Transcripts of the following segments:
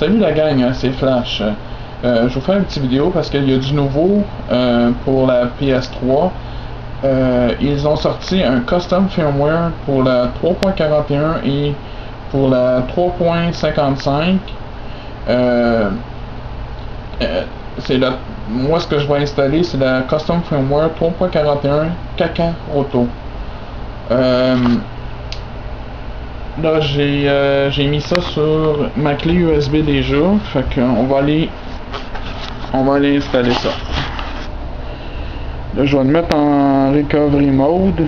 Salut la gang, c'est Flash. Je vous fais une petite vidéo parce qu'il y a du nouveau pour la PS3. Ils ont sorti un custom firmware pour la 3.41 et pour la 3.55. Moi ce que je vais installer, c'est la custom firmware 3.41 Kakaroto. Là j'ai mis ça sur ma clé USB déjà, fait qu'on va aller installer ça. Là je vais le mettre en recovery mode.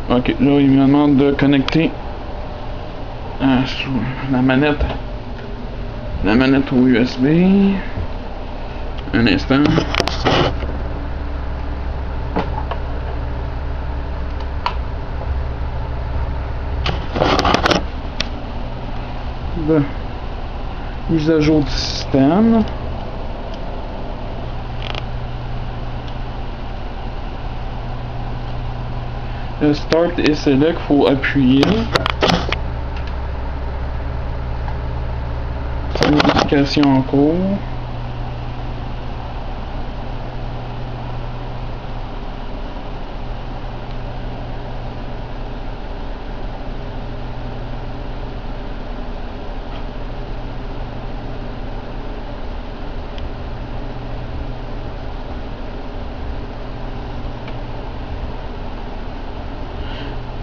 Ok, là il me demande de connecter la manette au USB. Un instant. Mise à jour du système. Le start et select, faut appuyer. Modification en cours.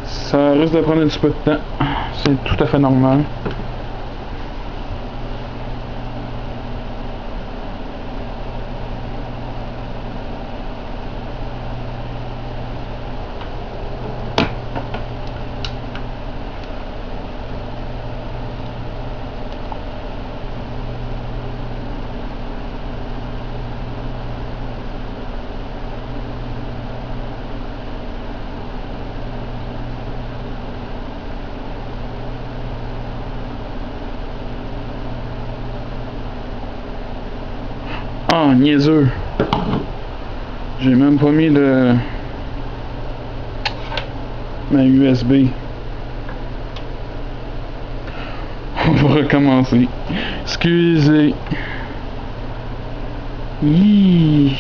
Ça risque de prendre un petit peu de temps, c'est tout à fait normal. Ah, niaiseux. J'ai même pas mis ma USB. On va recommencer. Excusez. Hi.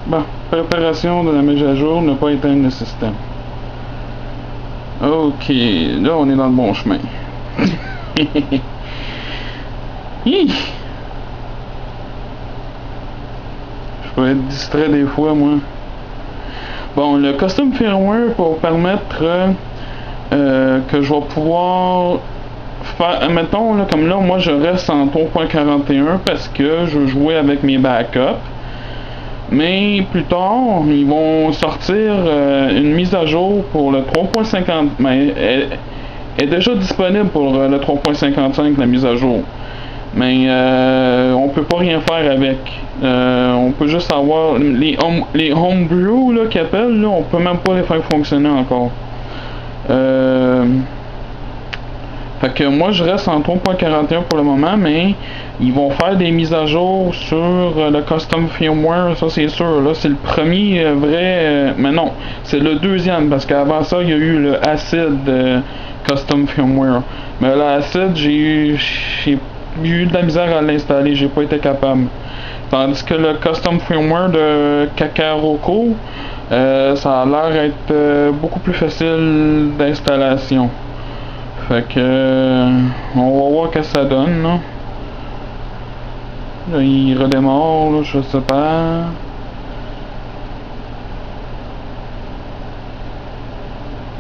Bon, préparation de la mise à jour, ne pas éteindre le système. Ok, là on est dans le bon chemin. Je peux être distrait des fois, moi. Bon, le custom firmware pour permettre que je vais pouvoir faire, mettons là, comme là, moi je reste en 3.41 parce que je jouais avec mes backups. Mais plus tard, ils vont sortir une mise à jour pour le 3.50. Mais elle est déjà disponible pour le 3.55, la mise à jour. Mais on peut pas rien faire avec. On peut juste avoir les homebrew là qu'ils appellent, là, on peut même pas les faire fonctionner encore. Fait que moi je reste en 3.41 pour le moment, mais ils vont faire des mises à jour sur le custom firmware, ça c'est sûr. Là c'est le premier vrai, mais non, c'est le deuxième, parce qu'avant ça il y a eu le Acid custom firmware. Mais le Acid j'ai eu de la misère à l'installer, j'ai pas été capable. Tandis que le custom firmware de Kakaroko, ça a l'air être beaucoup plus facile d'installation. Fait que on va voir que ça donne là. Là il redémarre là, je sais pas.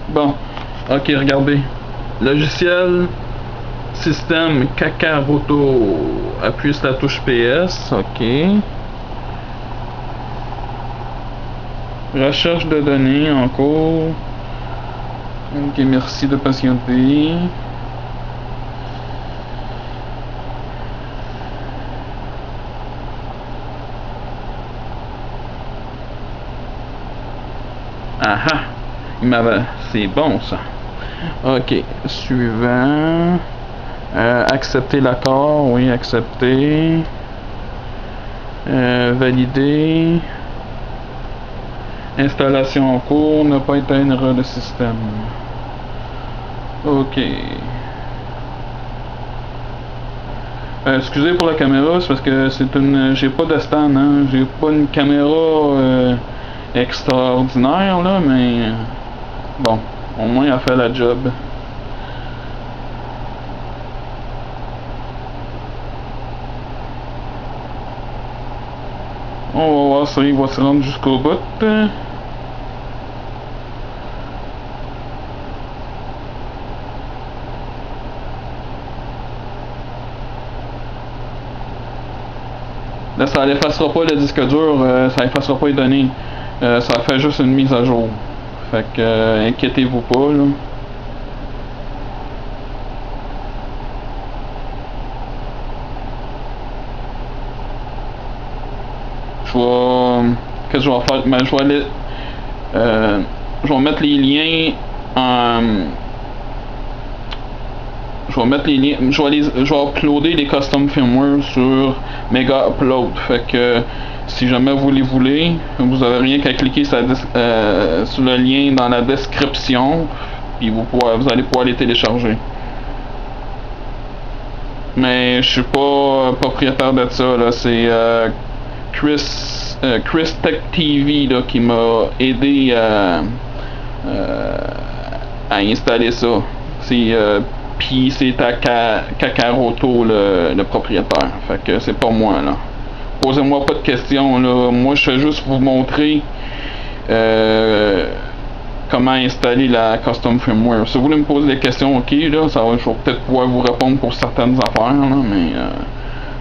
Bon, ok, regardez. Logiciel système Kakaroto. Appuie sur la touche PS, ok. Recherche de données en cours. Ok, merci de patienter. Ah ah, il m'avait... C'est bon ça. Ok, suivant. Accepter l'accord, oui, accepter. Valider. Installation en cours, ne pas éteindre le système. Ok. Excusez pour la caméra, c'est parce que c'est une... J'ai pas de stand, hein. J'ai pas une caméra extraordinaire là, mais bon, au moins elle fait la job. On va voir ça, il va se rendre jusqu'au bout. Là, ça n'effacera pas le disque dur, ça effacera pas les données. Ça fait juste une mise à jour. Fait que, inquiétez-vous pas, là. Qu'est-ce que je vais faire? Ben, je vais aller... je vais mettre les liens en... Je vais mettre les liens... Je vais uploader les custom firmware sur Mega Upload. Fait que si jamais vous les voulez, vous avez rien qu'à cliquer sur le lien dans la description, puis vous allez pouvoir les télécharger. Mais je suis pas propriétaire de ça, là. C'est Chris Tech TV là, qui m'a aidé à installer ça. Puis c'est Kakaroto le propriétaire. Fait que c'est pas moi là. Posez-moi pas de questions là. Moi je vais juste vous montrer comment installer la custom firmware. Si vous voulez me poser des questions, ok là, je vais peut-être pouvoir vous répondre pour certaines affaires là, mais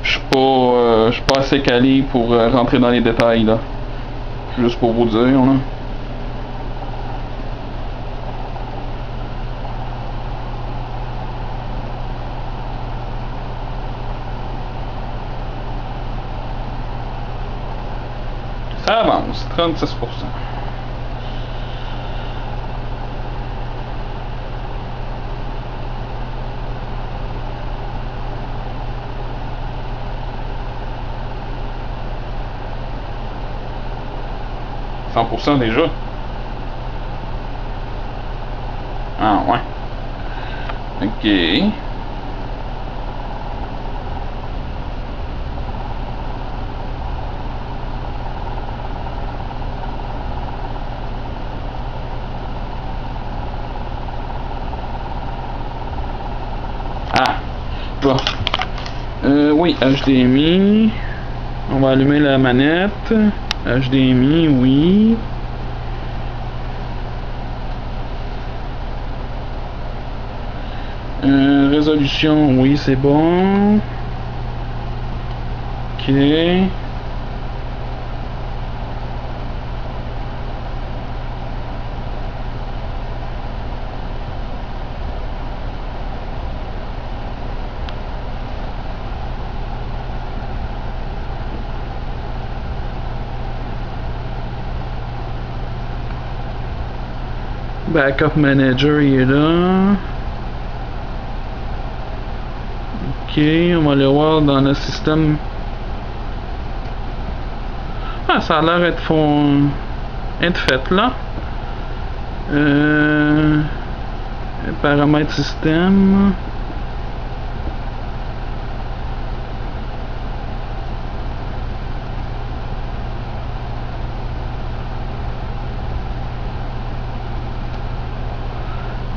je suis pas assez calé pour rentrer dans les détails là. Juste pour vous dire là. Ça avance, 36%. Déjà. Ah ouais. Ok. Ah. Bon. Oui, HDMI. On va allumer la manette. HDMI, oui. Résolution, oui, c'est bon. Ok. Backup Manager, il est là. Ok, on va aller voir dans le système. Ah, ça a l'air d'être fait là. Paramètres système.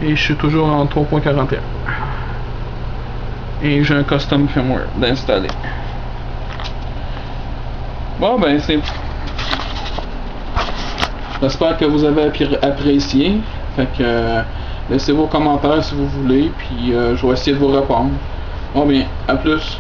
Et je suis toujours en 3.41. Et j'ai un custom firmware d'installer. Bon ben c'est... J'espère que vous avez apprécié. Fait que laissez vos commentaires si vous voulez. Puis je vais essayer de vous répondre. Bon bien, à plus.